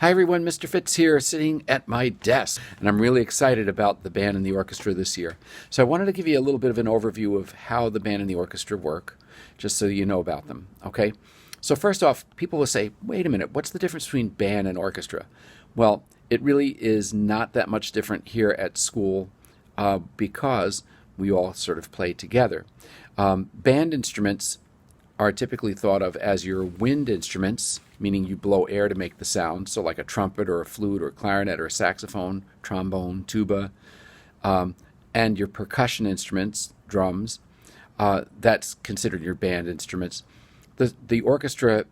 Hi everyone, Mr. Fitz here, sitting at my desk, and I'm really excited about the band and the orchestra this year. So I wanted to give you a little bit of an overview of how the band and the orchestra work, just so you know about them, okay? So first off, people will say, wait a minute, what's the difference between band and orchestra? Well, it really is not that much different here at school because we all sort of play together. Band instruments are typically thought of as your wind instruments, meaning you blow air to make the sound, so like a trumpet or a flute or a clarinet or a saxophone, trombone, tuba, and your percussion instruments, drums, that's considered your band instruments. The orchestra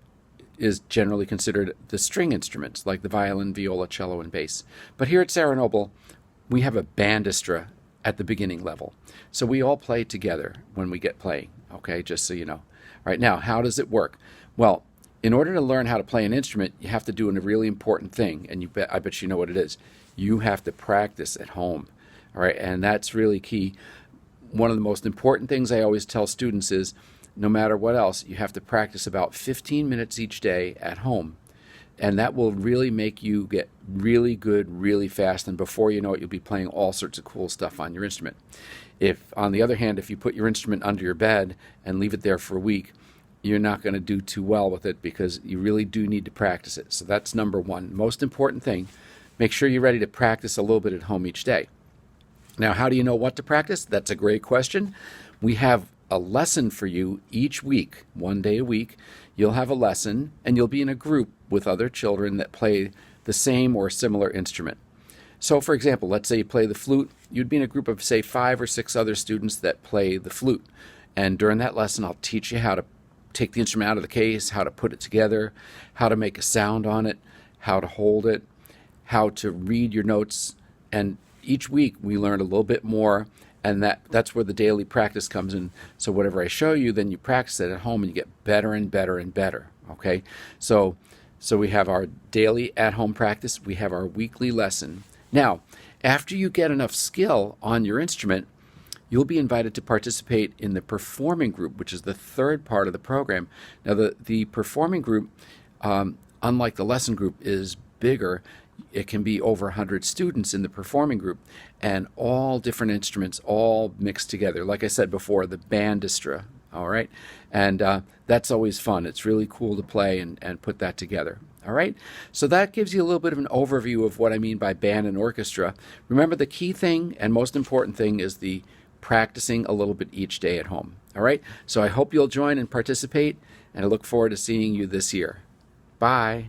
is generally considered the string instruments, like the violin, viola, cello, and bass. But here at Sarah Noble, we have a bandistra at the beginning level. So we all play together when we get playing, okay, just so you know. All right, now, how does it work? Well, in order to learn how to play an instrument, you have to do a really important thing, and I bet you know what it is. You have to practice at home, all right, and that's really key. One of the most important things I always tell students is, no matter what else, you have to practice about 15 minutes each day at home, and that will really make you get really good really fast, and before you know it, you'll be playing all sorts of cool stuff on your instrument. If, on the other hand, if you put your instrument under your bed and leave it there for a week, you're not going to do too well with it because you really do need to practice it. So that's number one. Most important thing, make sure you're ready to practice a little bit at home each day. Now, how do you know what to practice? That's a great question. We have a lesson for you each week, one day a week. You'll have a lesson, and you'll be in a group with other children that play the same or similar instrument. So, for example, let's say you play the flute. You'd be in a group of, say, 5 or 6 other students that play the flute. And during that lesson, I'll teach you how to take the instrument out of the case, how to put it together, how to make a sound on it, how to hold it, how to read your notes. And each week we learn a little bit more, and that's where the daily practice comes in. So whatever I show you, then you practice it at home and you get better and better and better, okay? So we have our daily at-home practice, we have our weekly lesson. Now, after you get enough skill on your instrument, you'll be invited to participate in the performing group, which is the third part of the program. Now, the performing group, unlike the lesson group, is bigger. It can be over 100 students in the performing group, and all different instruments, all mixed together. Like I said before, the bandistra, all right? And that's always fun. It's really cool to play and put that together. All right, so that gives you a little bit of an overview of what I mean by band and orchestra. Remember, the key thing and most important thing is the practicing a little bit each day at home. All right, so I hope you'll join and participate, and I look forward to seeing you this year. Bye.